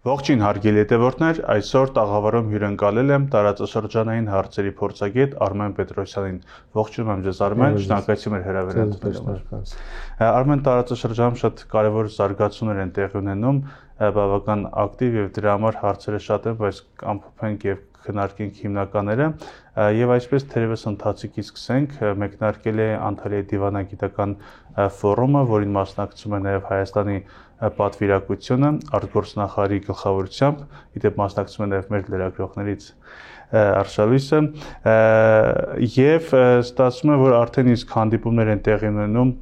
Ողջույն հարգելի հետևորդներ, այսօր տաղավարում հյուրընկալել եմ տարածաշրջանային հարցերի փորձագետ Արմեն Պետրոսյանին։ Ողջունում եմ ձեզ Արմեն, շնորհակալություն հրավերելու համար։ Արմեն, տարածաշրջանում շատ կարևոր զարգացումներ են տեղի ունենում, բավական ակտիվ եւ դրա համար հարցերը շատ են, բայց ամփոփենք եւ քննարկենք հիմնականները եւ այսպես թերևս ընթացիկից սկսենք, մեկնարկել է Անտալիայի դիվանագիտական ֆորումը, որին մասնակցում է նաեւ Հայաստանի պատվիրակությունը արտգործնախարարի գլխավորությամբ, իդեպ մասնակցում է նաեւ մեր լրագրողներից Արշալույսը եւ ստացվում է, որ արդեն իսկ հանդիպումներ են տեղի ունենում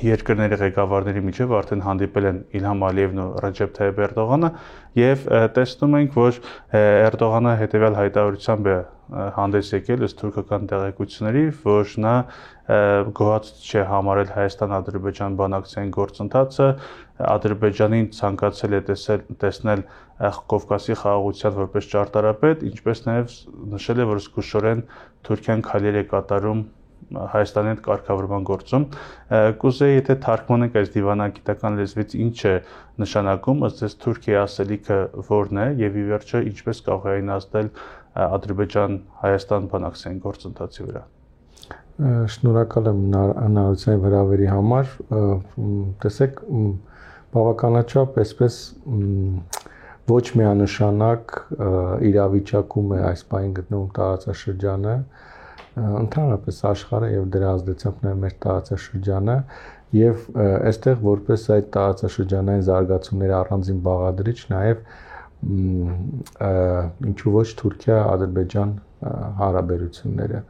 երկրների ղեկավարների միջև, արդեն հանդիպել են Իլհամ Ալիևն ու Ռեջեփ Թայիփ Էրդողանը եւ տեսնում ենք, որ Էրդողանը հետեւյալ հայտարարությամբ է հանդես եկել ըստ թուրքական տեղեկությունների, որ նա գոհաց չէ համարել Հայաստան-Ադրբեջան բանակցային գործընթացը, Ադրբեջանին ցանկացել է տեսնել Կովկասի խաղաղության որպես ճարտարապետ, ինչպես նաեւ նշել է, որ զգուշորեն Թուրքիան քայլեր է կատարում Հայաստանի հետ կարգավորման գործում, կուզեի եթե թարգմանենք այս դիվանագիտական լեզվից ինչ է նշանակում, ըստ ձեզ Թուրքիայի ասելիքը որն է եւ ի վերջո ինչպես կարող է այն ազդել Ադրբեջան-Հայաստան բանակցային գործընթացի վրա։ Շնորհակալ եմ հնարավորության հրավերի համար, տեսեք, բավականաչափ այսպես ոչ միանշանակ իրավիճակում է այս պահին գտնվում տարածաշրջանը, ընդհանրապես աշխարհը եւ դրա ազդեցությամբ նաեւ մեր տարածաշրջանը եւ այստեղ որպես այդ տարածաշրջանային զարգացումների առանձին բաղադրիչ նաեւ ինչու ոչ Թուրքիա-Ադրբեջան հարաբերությունները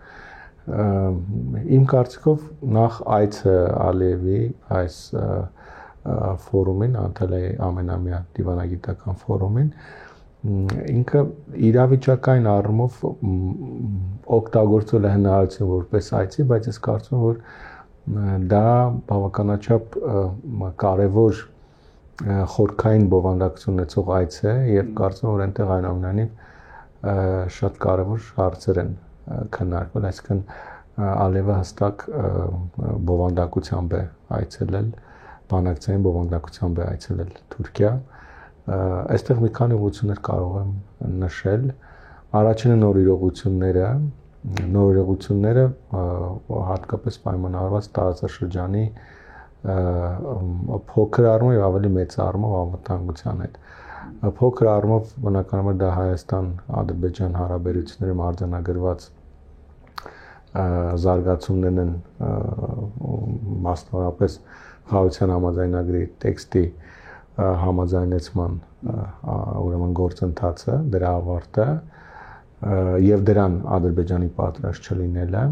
իմ կարծիքով նախ այցը Ալիևի այս ֆորումին, Անտալիայի ամենամյա դիվանագիտական ֆորումին ինքը իրավիճակային առումով օգտագործել է հնարավորություն որպես այցի, բայց ես կարծում եմ, որ դա բավականաչափ կարևոր խորքային բովանդակություն ունեցող այց է եւ կարծում եմ, որ այնտեղ այնուամենայնիվ շատ կարևոր հարցեր են քննարկվել, այսինքն Ալիևը հստակ բովանդակությամբ է այցելել, բանակցային բովանդակությամբ է այցելել Թուրքիա։ Այստեղ մի քանի ուղղություններ կարող եմ նշել։ Առաջինը նոր իրողությունները հատկապես պայմանավորված տարածաշրջանի փոքր առումով եւ ավելի մեծ առումով անվտանգության հետ։ Փոքր առումով բնականաբար դա Հայաստան-Ադրբեջան հարաբերություններում արձանագրված զարգացումներն են մասնավորապես խաղաղության համաձայնագրի տեքստի համաձայնեցման ուրեմն գործընթացը, դրա ավարտը եւ դրան Ադրբեջանի պատրաստ չլինելը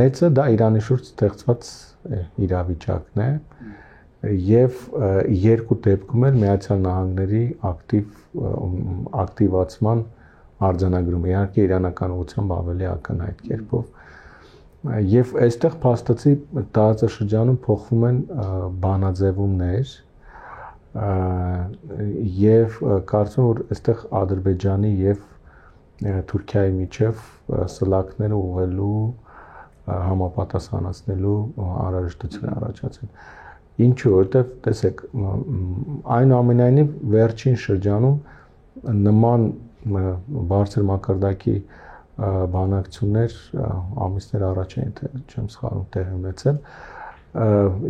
մեծը դա Իրանի շուրջ ստեղծված իրավիճակն է եւ երկու դեպքում էլ Միացյալ Նահանգների ակտիվացման արձանագրում, իհարկե իրանական ուղղությամբ ավելի ակնհայտ կերպով եւ այստեղ փաստացի տարածաշրջանում փոխվում են բանաձևումներ եւ կարծում եմ, որ այստեղ Ադրբեջանի եւ Թուրքիայի միջև սլաքները ուղղելու համապատասխանեցնելու անհրաժեշտություն է առաջացել։ Ինչու, որովհետեւ տեսեք, այնուամենայնիվ վերջին շրջանում նման բարձր մակարդակի բանակցություններ ամիսներ առաջ են, չեմ սխալվում, տեղի ունեցել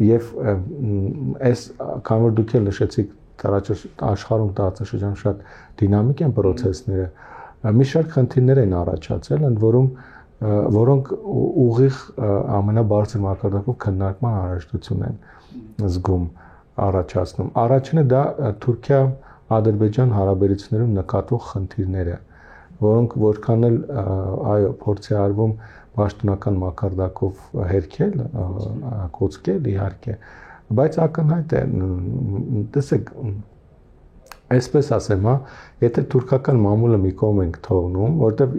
եւ այս քանի որ դուք էլ նշեցիք աշխարհում տարածաշրջանում շատ դինամիկ են process-ները, մի շարք խնդիրներ են առաջացել, ընդ որում որոնք ուղիղ ամենաբարձր մակարդակով քննարկման անհրաժեշտություն են զգում առաջացնում։ Առաջինը դա Թուրքիա-Ադրբեջան հարաբերություններում նկատվող խնդիրները, որոնք որքան էլ այո փորձ է արվում պաշտոնական մակարդակով հերքել, կոծկել իհարկե, բայց ակնհայտ է, տեսեք, այսպես ասեմ, եթե թուրքական մամուլը մի կողմ ենք թողնում, որտեղ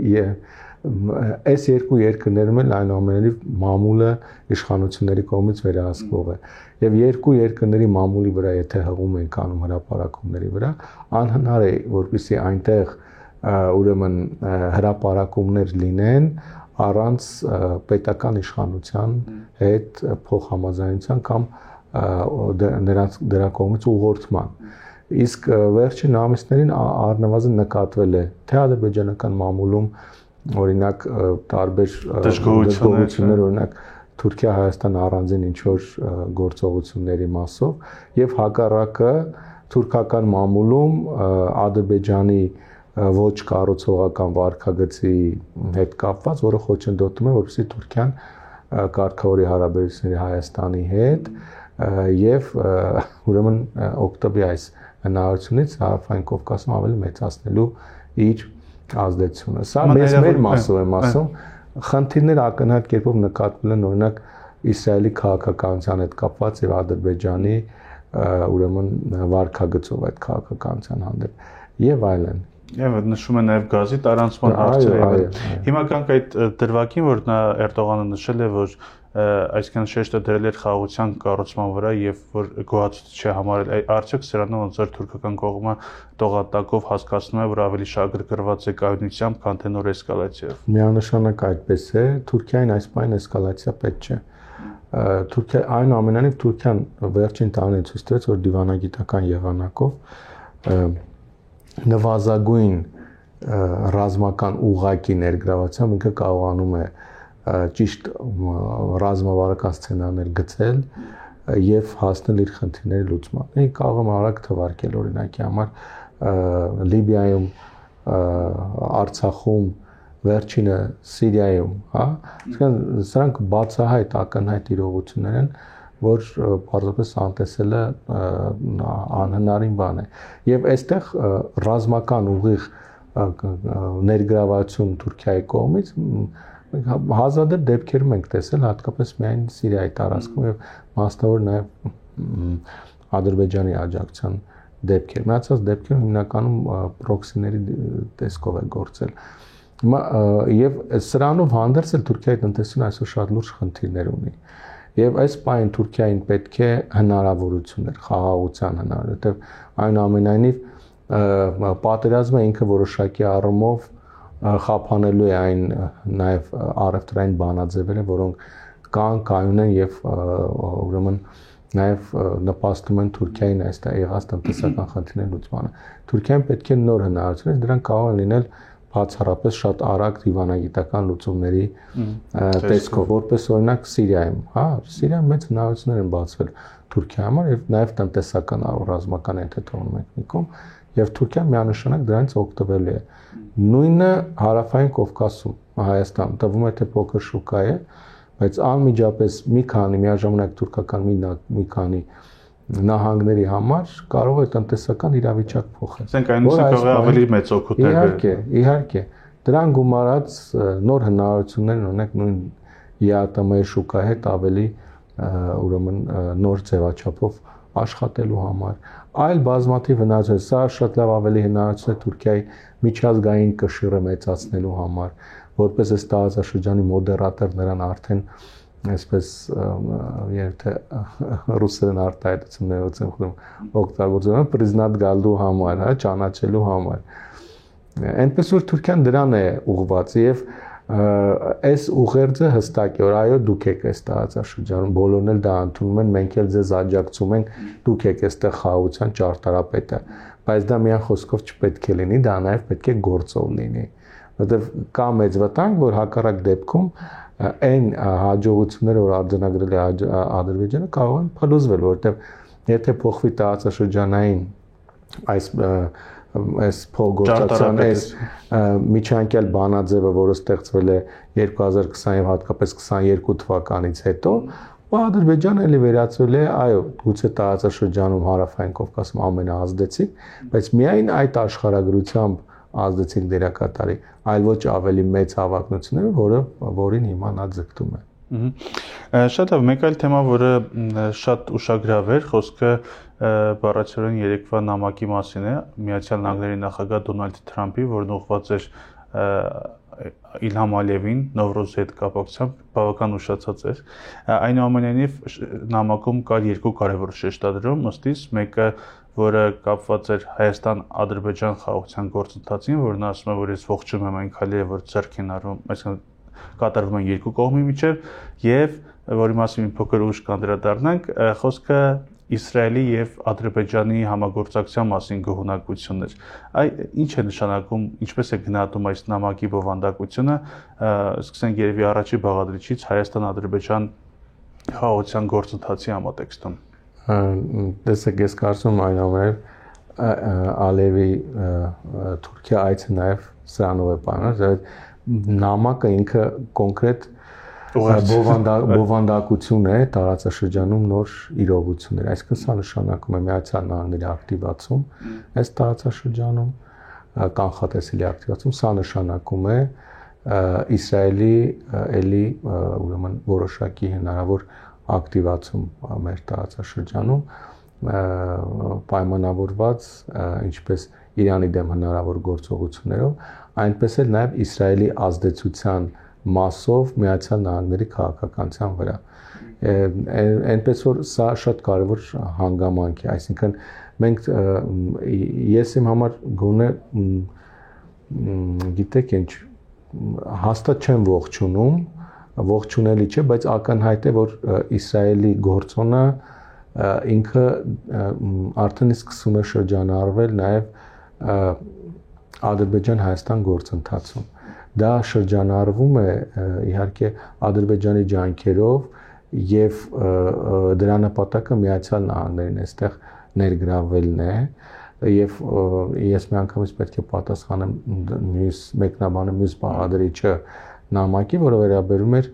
այս երկու երկրներում էլ այնուամենայնիվ մամուլը իշխանությունների կողմից վերահսկվող է եւ երկու երկրների մամուլի վրա եթե հղում ենք անում հրապարակումների վրա անհնար է որպեսզի այնտեղ ուրեմն հրապարակումներ լինեն առանց պետական իշխանության հետ փոխհամաձայնության կամ դրա կողմից ուղղորդման Իսկ վերջին ամիսներին առնվազն նկատվել է թե ադրբեջանական մամուլում օրինակ տարբեր դժգոհություններ, օրինակ Թուրքիա-Հայաստան առանձին ինչ-որ գործողությունների մասով եւ հակառակը թուրքական մամուլում Ադրբեջանի ոչ կառուցողական վարքագծի հետ կապված, որը խոչընդոտում է, որպեսզի Թուրքիան կարգավորի հարաբերությունների Հայաստանի հետ եւ ուրեմն օգտվի այս հնարավորությունից Հարավային Կովկասում ավելի մեծացնելու իր ազդեցությունը։ Սա մեր մասով եմ ասում, խնդիրներ ակնհայտ կերպով նկատվել են օրինակ Իսրայելի քաղաքականության հետ կապված եւ Ադրբեջանի ուրեմն վարքագծով այդ քաղաքականության հանդեպ եւ այլն։ Եվ նշում է նաև գազի տարանցման հարցերը։ Հիմա կանք այդ դրվագին, որ նա Էրդողանը նշել է, որ այսինքն շեշտը դրել էր խաղաղության կառուցման վրա եւ որ գոհացուցիչ համարել, արդյոք սրանով ոնց որ թուրքական կողմը տողատակով հասկացնում է, որ ավելի շահագրգռված է կայունությամբ, քան թե նոր էսկալացիայով։ Միանշանակ այդպես է, Թուրքիային այս պայն էսկալացիա պետք չէ։ Թուրքիա այնուամենայնիվ Թուրքիան վերջին տարիներին ցույց տվեց, որ դիվանագիտական եղանակով նվազագույն ռազմական ուղղակի ներգրավությամբ ինքը կարողանում է ճիշտ ռազմավարական սցենարներ գծել եւ հասնել իր խնդիրների լուծման։ Մենք կարող եմ արագ թվարկել օրինակի համար Լիբիայում, Արցախում, վերջինը Սիրիայում, հա, սրանք բացահայտ ակնհայտ իրողություններ են, որ պարզապես անտեսելը անհնարին բան է։ Եվ այստեղ ռազմական ուղիղ ներգրավություն Թուրքիայի կողմից հազարդեպ դեպքերում ենք տեսել, հատկապես միայն Սիրիայի տարածքում եւ մասնավոր նաեւ Ադրբեջանի աջակցության դեպքեր։ Մնացած դեպքերում հիմնականում պրոքսիների տեսքով է գործել։ Եվ սրանով հանդերձ էլ Թուրքիայի տնտեսությունը այսօր շատ լուրջ խնդիրներ ունի։ Եվ այս պայն Թուրքիային պետք է հնարավորություններ, խաղաղության հնարավորություն, այնուամենայնիվ պատերազմը ինքը որոշակի առումով խափանելու է այն նաև առևտրային բանաձևերը, որոնք կայուն են եւ ուրեմն նաև նպաստում են Թուրքիային այստեղ եղած տնտեսական խնդիրների լուծմանը։ Թուրքիան պետք է նոր հնարավորություններ, դրանք կարող են լինել բացառապես շատ արագ դիվանագիտական լուծումների տեսքով, որպես օրինակ Սիրիայում, հա, Սիրիայում մեծ հնարավորություններ են բացվել Թուրքիայի համար եւ նաեւ տնտեսական ռազմական ենթադրում ենք նիկում եւ Թուրքիան միանշանակ դրանից օգտվելու է։ Նույնը Հարավային Կովկասում, Հայաստանում, թվում է թե փոքր շուկա է, բայց անմիջապես մի քանի միաժամանակ թուրքական մի քանի նահանգների համար կարող է տնտեսական իրավիճակ փոխել։ Ասենք այնուհետև կարող է ավելի մեծ օգուտներ բերել։ Իհարկե, դրան գումարած նոր հնարավորություններ ունենք նույն ԵԱՏՄ-ի շուկայի հետ ավելի ուրեմն նոր ձևաչափով աշխատելու համար։ Այլ բազմաթիվ հնարավորություններ, սա շատ լավ ավելի հնարավորություն է Թուրքիայի միջազգային կշիռը մեծացնելու համար, որպես այս տարածաշրջանի մոդերատոր նրան արդեն այսպես երբ թե ռուսերեն արտահայտություններով եմ խնդրում օգտագործում պրիզնատ գալու համար, հա, ճանաչելու համար։ Այնպես որ Թուրքիան դրան է ուղղված եւ այս ուղերձը հստակ է, որ այո դուք եք այս տարածաշրջանում, բոլորն էլ դա ընդունում են, մենք էլ ձեզ աջակցում ենք, դուք եք այստեղ խաղաղության ճարտարապետը, բայց դա միայն խոսքով չպետք է լինի, դա նաեւ պետք է գործով լինի, որովհետեւ կա մեծ վտանգ, որ հակառակ դեպքում այն հաջողությունները, որ արձանագրել է Ադրբեջանը, կարող են փլուզվել, որովհետեւ եթե փոխվի տարածաշրջանային այս փոխգործակցության այս միջանկյալ բանաձևը, որը ստեղծվել է 2020 եւ հատկապես 22 թվականից հետո, Ադրբեջանը էլի վերածվել է, այո, գուցե տարածաշրջանում Հարավային Կովկասում ամենաազդեցիկ, բայց միայն այդ աշխարհագրությամբ ազդեցիկ դերակատարի, այլ ոչ ավելի մեծ հավակնությունները, որին հիմա նա ձգտում է։ Շատ լավ, մեկ այլ թեմա, որը շատ ուշագրավ էր, խոսքը բառացիորեն երեկվա նամակի մասին է, Միացյալ Նահանգների նախագահ Դոնալդ Թրամփի, որն ուղղված էր Իլհամ Ալիևին, Նովրուզի հետ կապակցությամբ բավական ուշացած էր։ Այնուամենայնիվ նամակում կար երկու կարևոր շեշտադրում, ըստիս մեկը, որը կապված էր Հայաստան-Ադրբեջան խաղաղության գործընթացին, որն ասում է, որ ես ողջունում եմ այն քայլերը, որ ձեռք են առնում, այսինքն կատարվում են երկու կողմի միջև, եւ որի մասին մի փոքր ուշ կանդրադառնանք, խոսքը Իսրայելի եւ Ադրբեջանի համագործակցության մասին գոհունակություններ։ Ինչ է նշանակում, ինչպես է գնահատում այս նամակի բովանդակությունը, սկսենք երևի առաջի բաղադրիչից Հայաստան-Ադրբեջան խաղաղության գործընթացի համատեքստում։ Տեսեք, ես կարծում եմ այնուամենայնիվ Ալիևի Թուրքիա այցը նաև սրանով է պայմանավորված, նամակը ինքը կոնկրետ բովանդակություն է տարածաշրջանում նոր իրողություններ, այսինքն սա նշանակում է Միացյալ Նահանգների ակտիվացում այս տարածաշրջանում, կանխատեսելի ակտիվացում, սա նշանակում է Իսրայելի էլի ուրեմն որոշակի հնարավոր ակտիվացում մեր տարածաշրջանում պայմանավորված ինչպես Իրանի դեմ հնարավոր գործողություններով, այնպես էլ նաև Իսրայելի ազդեցության մասով Միացյալ Նահանգների քաղաքականության վրա։ Այնպես որ սա շատ կարևոր հանգամանք է, այսինքն մենք ես իմ համար գոնե գիտեք ինչ հաստատ չեմ ողջունելի չէ, բայց ակնհայտ է, որ Իսրայելի գործոնը ինքը արդեն սկսում է շրջանառվել նաև Ադրբեջան-Հայաստան գործընթացում։ Դա շրջանառվում է իհարկե Ադրբեջանի ջանքերով եւ դրա նպատակը Միացյալ Նահանգներին այստեղ ներգրավելն է եւ ես մի անգամից պետք է պատասխանեմ մյուս մեկնաբանը մյուս բաղադրիչը նամակի, որը վերաբերում էր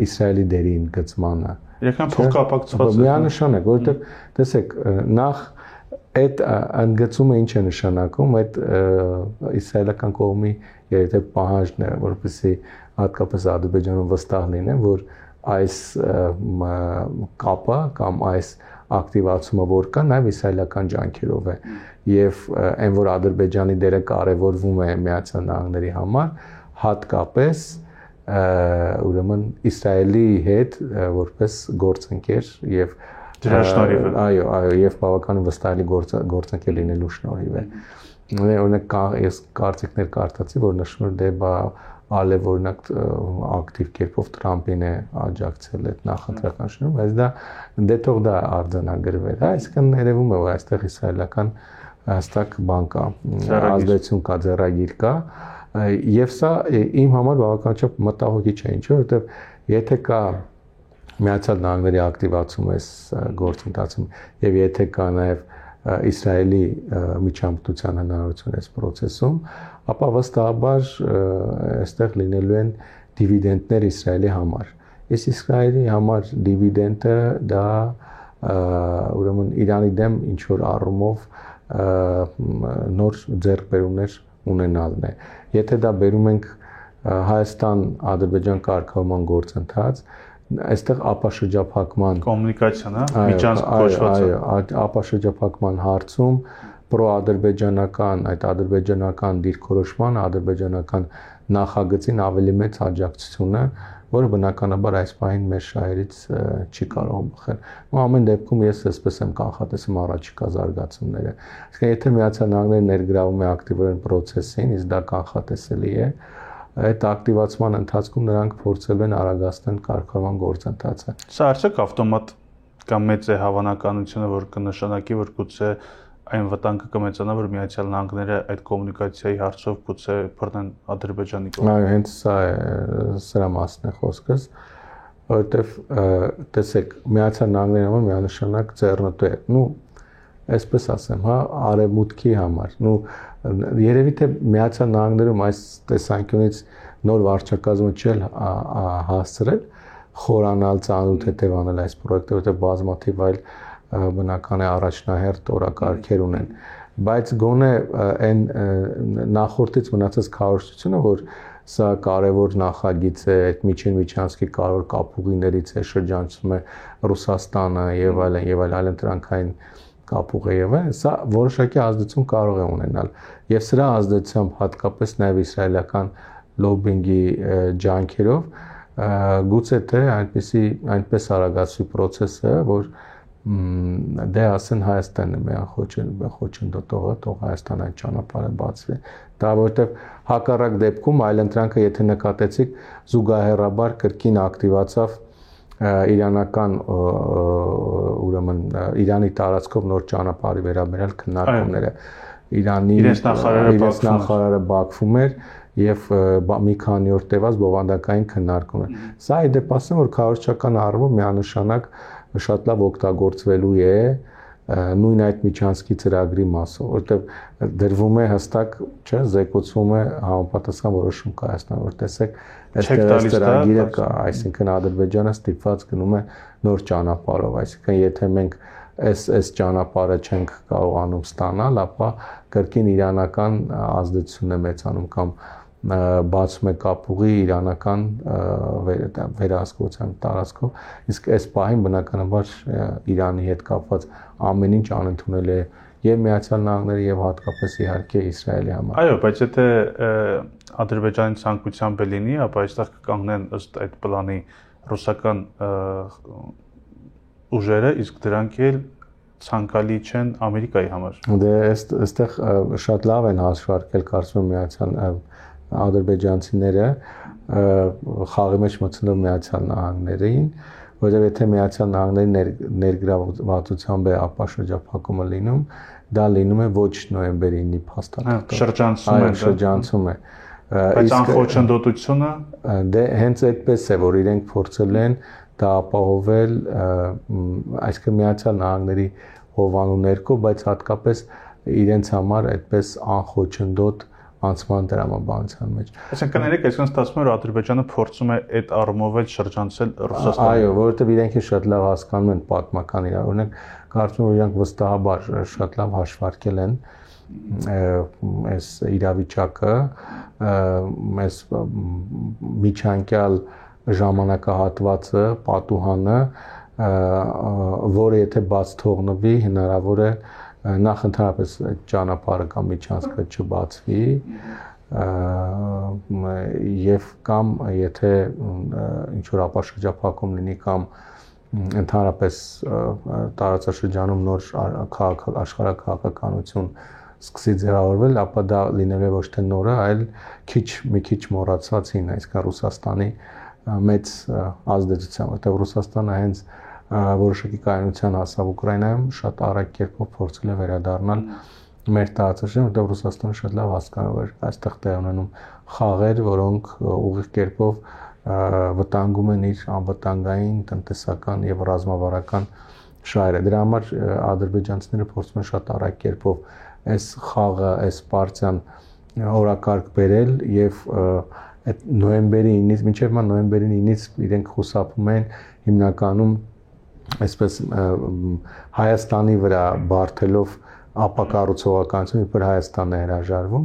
Իսրայելի դերի ընդգծմանը։ Իրական փոխկապակցված է։ Միանշանակ, որովհետեւ տեսեք, նախ այդ ընդգծումը ինչ է նշանակում, այդ իսրայելական կողմի երբ պահանջն է, որպեսզի հատկապես Ադրբեջանում վստահ լինեն, որ այս կապը կամ այս ակտիվացումը որ կա, նաև իսրայելական ջանքերով է եւ այն որ Ադրբեջանի դերը կարեւորվում է Միացյալ Նահանգների համար, հատկապես ուրեմն Իսրայելի հետ որպես գործընկեր եւ դրա շնորհիվ է։ Այո, եւ բավականին վստահելի գործընկեր լինելու շնորհիվ է։ Օրինակ ես կարծիքներ կարդացի, որ նշում էր դե Ալիև օրինակ ակտիվ կերպով Տրամպին է աջակցել այդ նախընտրական շրջանում, բայց դա դե թող դա արձանագրվեր, այսինքն երևում է որ այստեղ իսրայելական հստակ բան կա, ազդեցություն կա, ձեռագիր կա, եւ սա իմ համար բավականաչափ մտահոգիչ է, ինչու, որովհետեւ եթե կա Միացյալ Նահանգների ակտիվացում այս գործընթացում եւ եթե կա նաեւ Իսրայելի միջամտության հնարավորություն այս process-ում, ապա վստահաբար այստեղ լինելու են դիվիդենդներ Իսրայելի համար։ Այս Իսրայելի համար դիվիդենդը դա ուրեմն Իրանի դեմ ինչ որ առումով նոր ձեռքբերումներ ունենալն է։ Եթե դա բերում ենք Հայաստան-Ադրբեջան կարգավորման գործընթաց, այստեղ ապաշրջափակման կոմունիկացիան, միջանցք կոչված է։ Այո, ապաշրջափակման հարցում պրոադրբեջանական, այդ ադրբեջանական դիրքորոշման, ադրբեջանական նախագծին ավելի մեծ աջակցությունը, որը բնականաբար այս պահին մեր շահերից չի կարող բխել։ Ու ամեն դեպքում ես այսպես եմ կանխատեսում առաջիկա զարգացումները։ Այսինքն եթե Միացյալ Նահանգները ներգրավում է ակտիվորեն process-ին, իսկ դա կանխատեսելի է, այդ ակտիվացման ընթացքում նրանք փորձել են արագացնել կարգավորման գործընթացը։ Սա արդյոք ավտոմատ կամ մեծ է հավանականությունը, որ կնշանակի, որ գուցե այն վտանգը կմեծանա, որ Միացյալ Նահանգները այդ կոմունիկացիայի հարցով գուցե բռնեն Ադրբեջանի կողմից։ Այո, հենց սա է, սրա մասն է խոսքս, որովհետև տեսեք, Միացյալ Նահանգների համար միանշանակ ձեռնտու է։ Ну, այսպես ասեմ, հա, արևմուտքի համար։ Ну, երևի թե Միացյալ Նահանգներում այս տեսանկյունից նոր վարչակազմը չել հասցրել խորանալ, ծանոթ հետևանել այս պրոյեկտը, որտեղ բազմաթիվ այլ բնական է առաջնահերթ օրակարգեր ունեն, բայց գոնե այն նախորդից մնացած քարոզությունը, որ սա կարևոր նախագիծ է, այդ միջանցքի կարևոր կապուղիներից է, շրջանցում է Ռուսաստանը եւ այլն դրանքային կապուղ է եւ այլն, սա որոշակի ազդեցություն կարող է ունենալ եւ սրա ազդեցությամբ հատկապես նաեւ իսրայելական լոբինգի ջանքերով գուցե թե այնպես արագացվի process-ը, որ դե ասեն Հայաստանն է միան խոչընդոտողը, թող Հայաստան այդ ճանապարհը բացվի։ Դա որովհետև հակառակ դեպքում այլընտրանքը եթե նկատեցիք զուգահեռաբար կրկին ակտիվացավ իրանական ուրեմն Իրանի տարածքով նոր ճանապարհի վերաբերյալ քննարկումները Իրանի իրենց նախարարը Բաքվում էր եւ մի քանի օր տևած բովանդակային քննարկումներ։ Սա ի դեպ ասեմ, որ քարոզչական առումով միանշանակ շատ լավ օգտագործվելու է նույն այդ միջանցքի ծրագրի մասով, որտեղ դրվում է հստակ, չէ, զեկուցվում է համապատասխան որոշում կայացնել, որ տեսեք, այստեղ ծրագիրը կա, այսինքն Ադրբեջանը ստիպված գնում է նոր ճանապարհով, այսինքն եթե մենք այս ճանապարհը չենք կարողանում ստանալ, ապա կրկին իրանական ազդեցությունն է մեծանում կամ բացում է կապուղի իրանական վերահսկողության տարածքով, իսկ այս պահին բնականաբար Իրանի հետ կապված ամեն ինչ անընդունել է եւ Միացյալ Նահանգների եւ հատկապես իհարկե Իսրայելի համար։ Այո, բայց եթե Ադրբեջանի ցանկությամբ լինի, ապա այստեղ կկանգնեն ըստ այդ պլանի ռուսական ուժերը, իսկ դրանք էլ ցանկալի չեն Ամերիկայի համար։ Դե այստեղ շատ լավ են հաշվարկել, կարծում եմ Միացյալ ադրբեջանցիները խաղի մեջ մտցնելով Միացյալ Նահանգներին, որովհետև եթե Միացյալ Նահանգների ներգրավվածությամբ է ապա շրջափակումը լինում, դա լինում է ոչ նոյեմբերի 9-ի փաստաթղթով։ Շրջանցում է։ Բայց անխոչնդոտությունը դե հենց այդպես է, որ իրենք փորձել են դա ապահովել, այսինքն Միացյալ Նահանգների հովանու ներքո, բայց հատկապես իրենց համար այդպես անխոչնդոտ անցման դրամաբանության մեջ։ Այսինքն ներեք, այսինքն ստացվում է, որ Ադրբեջանը փորձում է այդ առումով էլ շրջանցել Ռուսաստանը։ Այո, որովհետև իրենք շատ լավ հասկանում են պատմական իրավունք, օրինակ կարծում եմ, իրանք վստահաբար շատ լավ հաշվարկել են այս իրավիճակը, այս միջանկյալ ժամանակահատվածը, պատուհանը, որը եթե բաց թողնվի, հնարավոր է նախ ընդհանրապես այդ ճանապարհը կամ միջանցքը չբացվի եւ կամ եթե ինչ որ ապաշրջափակում լինի կամ ընդհանրապես տարածաշրջանում նոր աշխարհաքաղաքականություն սկսի ձևավորվել, ապա դա լինել է ոչ թե նորը, այլ մի քիչ մոռացվածին, այսինքն Ռուսաստանի մեծ ազդեցությամբ, որտեղ Ռուսաստանը հենց որոշակի կայունության հասավ Ուկրաինայում, շատ արագ կերպով փորձել է վերադառնալ մեր տարածաշրջան, որտեղ Ռուսաստանը շատ լավ հասկանում էր այստեղ տեղ ունենում խաղեր, որոնք ուղիղ կերպով վտանգում են իր անվտանգային, տնտեսական եւ ռազմավարական շահերը։ Դրա համար ադրբեջանցիները փորձում են շատ արագ կերպով այս խաղը, այս պարտիան օրակարգ բերել եւ այդ նոյեմբերի 9-ից մինչև նոյեմբերի 9-ից իրենք խուսափում են հիմնականում այսպես Հայաստանի վրա բարթելով ապակառուցողականություն, իբր Հայաստանն է հրաժարվում,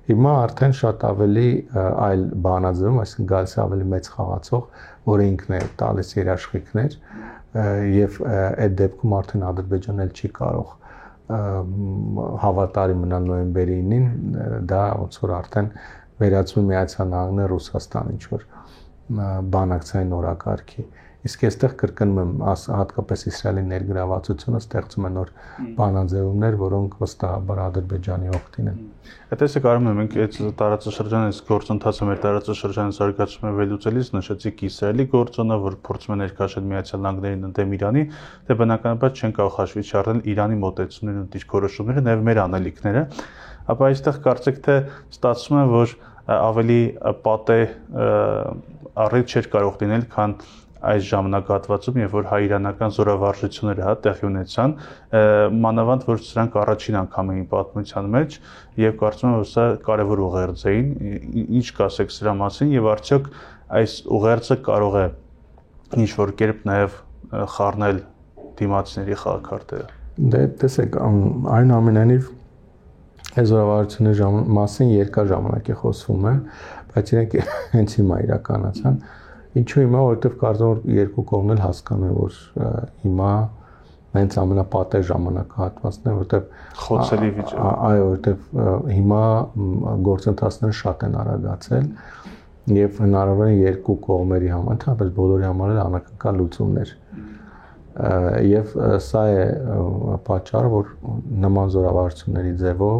հիմա արդեն շատ ավելի այլ բանաձևում, այսինքն գալիս ավելի մեծ խաղացող, որը ինքն է տալիս երաշխիքներ եւ այդ դեպքում արդեն Ադրբեջանն էլ չի կարող հավատարի մնալ նոյեմբերի 9-ին, դա ոնց որ արդեն վերածվում Միացյալ Նահանգները Ռուսաստան ինչ որ բանակցային օրակարգի։ Իսկ այստեղ կրկնում եմ, հատկապես Իսրայելի ներգրավվածությունը ստեղծում է նոր բանաձևումներ, որոնք վստահաբար Ադրբեջանի օգտին են։ Այդտեսը կարում եմ մենք այդ տարածաշրջանը այս գործընթացը մեր տարածաշրջանը զարգացում է վերլուծելիս նշեցիք Իսրայելի գործոնը, որ փորձում է ներկայացնել Միացյալ Նահանգներին ընդդեմ Իրանի, դե բնականաբար չեն կարող հաշվի չառնել Իրանի մոտեցումներն ու դիրքորոշումները, նաև մեր անելիքները, ապա այստեղ կարծեք թե ստացվում է, որ ավելի պատե առիթ չէր կարող լինել, քան այս ժամանակահատվածում, երբ որ հայ-իրանական զորավարժությունները տեղի ունեցան, մանավանդ որ սրանք առաջին անգամ էին պատմության մեջ եւ կարծում եմ, որ սա կարեւոր ուղերձ էին, ինչ կասեք սրա մասին եւ արդյոք այս ուղերձը կարող է ինչ որ կերպ նաեւ խառնել դիմացիների խաղաքարտերը։ Դե տեսեք, այնուամենայնիվ այս զորավարժությունների մասին երկար ժամանակ է խոսվում է, բայց իրենք հենց հիմա իրականացան։ Ինչու հիմա, որովհետև կարծում եմ երկու կողմն էլ հասկանում են, որ հիմա հենց ամենապատեժ ժամանակահատվածն է, որովհետև խոցելի վիճակ։ Այո, որովհետև հիմա գործընթացները շատ են արագացել եւ հնարավոր է երկու կողմերի համար, ընդհանրապես բոլորի համար էլ անակնկալ լուծումներ։ Եվ սա է պատճառը, որ նման զորավարժությունների ձևով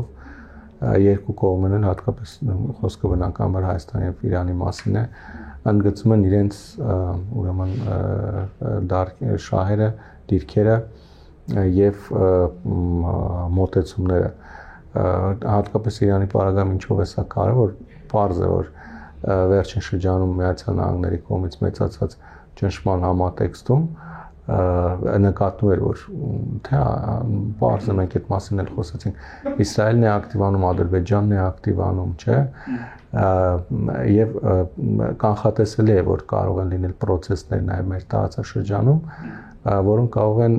երկու կողմերն հատկապես խոսքը բնականաբար Հայաստանի եւ Իրանի մասին է, ընդգծում են իրենց ուրեմն շահերը, դիրքերը եւ մոտեցումները, հատկապես Իրանի պարագայում ինչով է սա կարևոր, պարզ է, որ վերջին շրջանում Միացյալ Նահանգների կողմից մեծացած ճնշման համատեքստում նկատվում էր, որ թե բարձր մենք այդ մասին էլ խոսեցինք, Իսրայելն է ակտիվանում, Ադրբեջանն է ակտիվանում, չէ, եւ կանխատեսելի է, որ կարող են լինել process-ներ նաեւ մեր տարածաշրջանում, որոնք կարող են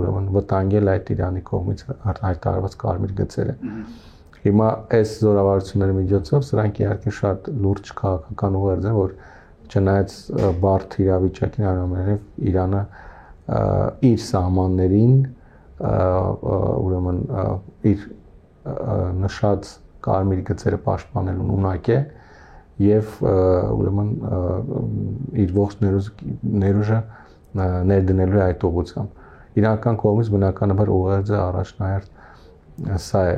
ուրեմն վտանգել այդ Իրանի կողմից հայտարարված կարմիր գծերը։ Հիմա այս զորավարությունների միջոցով սրանք իհարկե շատ լուրջ քաղաքական ուղերձ են, որ չնայած բարդ իրավիճակին այնուամենայնիվ Իրանը իր սահմաններին ուրեմն իր նշած կարմիր գծերը պաշտպանելուն ունակ է եւ ուրեմն իր ողջ ներուժը ներդնելու է այդ ուղղությամբ։ Իրանական կողմից բնականաբար ուղերձը առաջնահերթ սա է,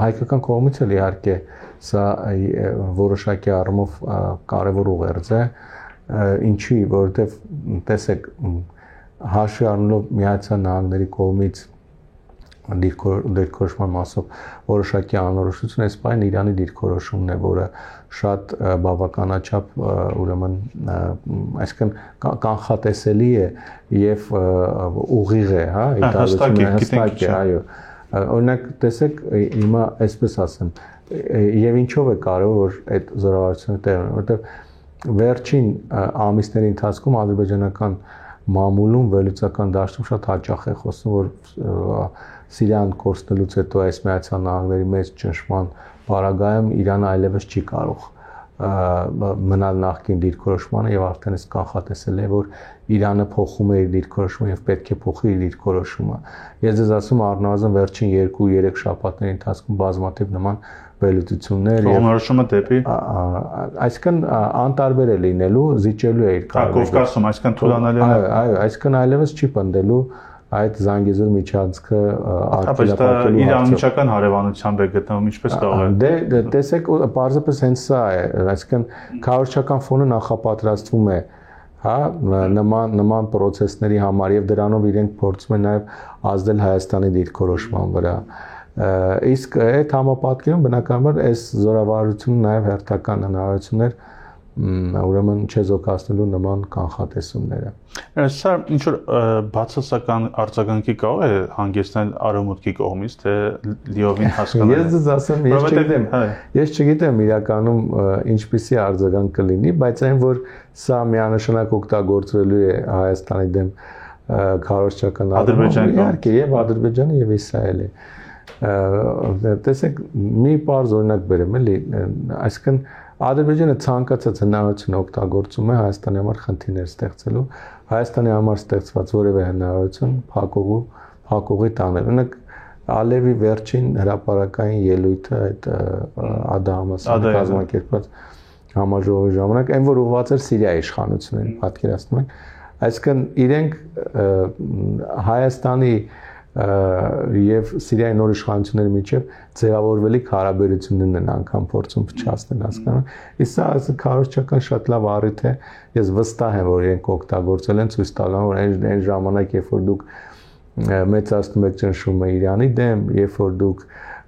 հայկական կողմից էլ իհարկե սա որոշակի առումով կարևոր ուղերձ է, ինչի, որովհետև տեսեք հաշվի առնելով Միացյալ Նահանգների կողմից դիրքորոշման մասով որոշակի անորոշություն, այս պայն Իրանի դիրքորոշումն է, որը շատ բավականաչափ ուրեմն այսինքն կանխատեսելի է եւ ուղիղ է, հա, հստակ է, այո։ Օրինակ տեսեք հիմա այսպես ասեմ եւ ինչով է կարևոր որ այդ զորավարությունը տեղ ունի, որովհետեւ վերջին ամիսների ընթացքում ադրբեջանական մամուլում վերլուծական դաշտում շատ հաճախ է խոսում որ Սիրիան կորցնելուց հետո այս Միացյալ Նահանգների մեծ ճնշման պարագայում Իրանը այլևս չի կարող մնալ նախկին դիրքորոշմանը եւ արդեն այս կանխատեսել է որ Իրանը փոխում է իր դիրքորոշումը եւ պետք է փոխի իր դիրքորոշումը։ Ես ձեզ ասում առնվազն վերջին 2-3 շաբաթների ընթացքում բազմաթիվ նման վերլուծություններ եւ որոշումը դեպի այսինքն անտարբեր է լինելու, զիջելու է իր Կովկասում, այսինքն թուլանալու է։ Այո, այսինքն այլևս չի պնդելու այդ Զանգեզուր միջանցքը արտադրելու իր անմիջական հարևանությամբ է գտնվում, ինչպես կարող է։ Դե տեսեք, պարզապես հենց սա է, այսինքն քարոզչական ֆոնը նախապատրաստվում է, հա, նման process-ների համար եւ դրանով իրենք փորձում են նաեւ ազդել Հայաստանի դիրքորոշման վրա։ Իսկ այդ համապատկերում բնականաբար այս զորավարությունը նաեւ հերթական հնարավորություններ ուրեմն չեզոքացնելու նման կանխատեսումները։ Սա ինչ որ բացասական արձագանքի կարող է հանգեցնել արևմուտքի կողմից, թե լիովին հասկանալ։ Ես ձեզ ասեմ, ես չգիտեմ իրականում ինչպիսի արձագանք կլինի, բայց այն որ սա միանշանակ օգտագործվելու է Հայաստանի դեմ քարոզչական Ադրբեջանի իհարկե եւ Ադրբեջանը եւ Իսրայելը։ Տեսեք, մի բարձ օրինակ բերեմ, էլի, այսինքն Ադրբեջանը ցանկացած հնարավորություն օգտագործում է Հայաստանի համար խնդիրներ ստեղծելու, Հայաստանի համար ստեղծված որևէ հնարավորություն փակուղի տանել։ Օրինակ Ալևի վերջին հրապարակային ելույթը այդ ԱԴՀ-ի կազմակերպած համաժողովի ժամանակ, այն որ ուղղված էր Սիրիայի իշխանություններին, պատկերացնում եք, այսինքն իրենք Հայաստանի եւ Սիրիայի նոր իշխանությունների միջև ձևավորվելիք հարաբերություններն են անգամ փորձում փչացնել հասկանալ։ Իսկ սա քարոզչական շատ լավ առիթ է։ Ես վստահ եմ, որ իրենք օգտագործել են ցույց տալու, որ այն ժամանակ, երբ որ դուք մեծացնում եք ճնշումը Իրանի դեմ, երբ որ դուք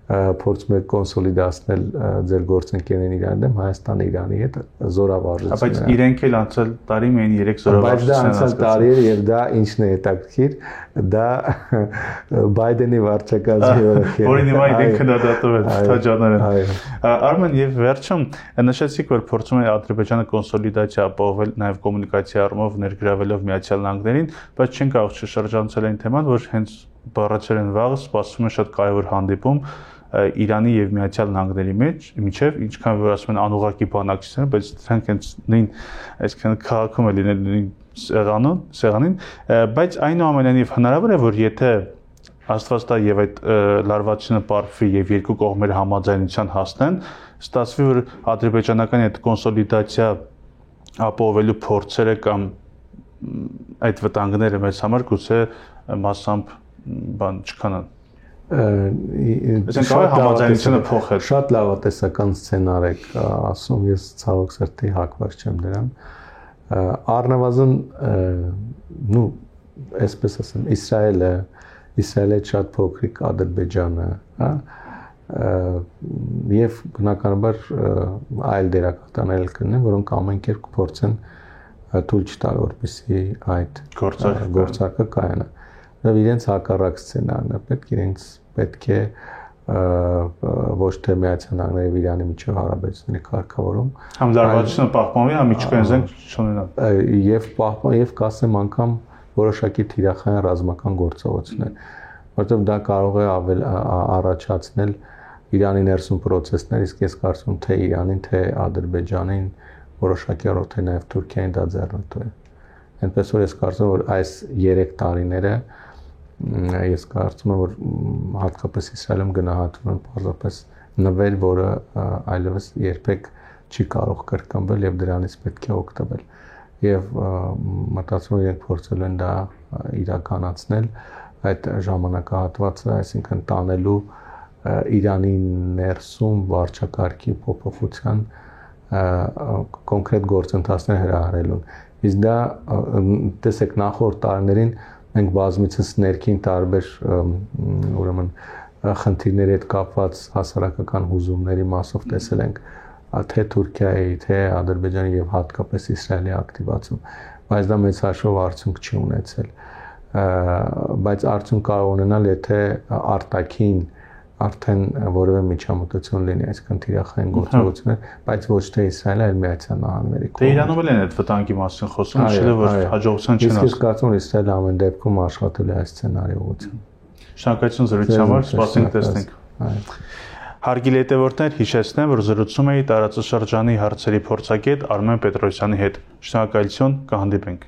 փորձում եք կոնսոլիդացնել ձեր գործընկերներին Իրանի դեմ, Հայաստանը Իրանի հետ զորավարժություն։ Բայց իրենք էլ անցյալ տարի մեն 3 զորավարժություն են անցել տարի եւ դա ինչն է հետաքրքիր, դա Բայդենի վարչակազմի օրոք է։ Որին հիմա իրենք քննադատում են, թաջաներ են։ Արմեն եւ վերջում նշեցիք, որ փորձում է Ադրբեջանը կոնսոլիդացիա ապահովել նաեւ կոմունիկացիա առումով ներգրավելով Միացյալ Նահանգներին, բայց չեն կարող չշրջանցել այն թեման, որ հենց բառացերեն վաղը սպասվում է շատ կարևոր հանդիպում Իրանի եւ Միացյալ Նահանգների միջև, ինչքան որ ասում են անուղակի բանակցություններ, բայց դրանք հենց նույն, այսինքն քաղաքում է լինել նույն սեղանին, բայց այնուամենայնիվ հնարավոր է, որ եթե Աստված տա եւ այդ լարվածությունը պարփվի եւ երկու կողմերը համաձայնության հասնեն, ստացվի որ ադրբեջանական այդ կոնսոլիդացիա ապահովելու փորձերը կամ այդ վտանգները մեծ համար գուցե մասամբ բան չկանան։ Այսինքն կարող է համաձայնությունը փոխել։ Շատ լավատեսական սցենար եք ասում, ես ցավոք սրտի հակված չեմ դրան։ Առնվազն այսպես ասեմ, Իսրայելը շատ փոքրիկ Ադրբեջանը, հա, եւ բնականաբար այլ դերակատարներ կլինեն, որոնք ամեն կերպ կփորձեն թույլ չտալ, որպեսզի այդ գործարքը կայանա։ Եվ իրենց հակառակ սցենարն է, պետք է ոչ թե Միացյալ Նահանգների եւ Իրանի միջև հարաբերությունների կարգավորում, համդարվածությունը պահպանվի, միջուկային զենք չունենա։ Եվ կասեմ անգամ որոշակի թիրախային ռազմական գործողություններ, որովհետեւ դա կարող է առաջացնել Իրանի ներսում process-ներ, իսկ ես կարծում եմ թե Իրանին, թե Ադրբեջանին, որոշակի առով թե նաեւ Թուրքիային դա ձեռնտու է։ Այնպես որ ես կարծում եմ, որ այս 3 տարիները ես կարծում եմ, որ հատկապես Իսրայելում գնահատվում են պարզապես նվեր, որը այլևս երբեք չի կարող կրկնվել եւ դրանից պետք է օգտվել։ Եվ մտածում եմ, իրենք փորձել են դա իրականացնել այդ ժամանակահատվածը, այսինքն տանելու Իրանի ներսում վարչակարգի փոփոխության կոնկրետ գործընթացներ հրահրելուն։ Իսկ դա տեսեք նախորդ տարիներին մենք բազմիցս ներքին տարբեր ուրեմն խնդիրների հետ կապված հասարակական հուզումների մասով տեսել ենք թե Թուրքիայի, թե Ադրբեջանի եւ հատկապես Իսրայելի ակտիվացում, բայց դա մեծ հաշվով արդյունք չի ունեցել։ Բայց արդյունք կարող ունենալ, եթե արտաքին արդեն որևէ միջամտություն լինի, այսինքն թիրախային գործողություններ, բայց ոչ թե Իսրայելը, այլ Միացյալ Նահանգների կողմից։ Դե Իրանում էլ են այդ վտանգի մասին խոսում, չէ՞ որ հաջողության չեն ասում։ Իսկ կարծում եմ Իսրայելը ամեն դեպքում աշխատել է այս սցենարի ուղղությամբ։ Շնորհակալություն զրույցի համար, սպասենք տեսնենք։ Հարգելի հետևորդներ, հիշեցնեմ, որ զրուցում էի տարածաշրջանի հարցերի փորձագետ Արմեն Պետրոսյանի հետ։ Շնորհակալություն, կհանդիպենք։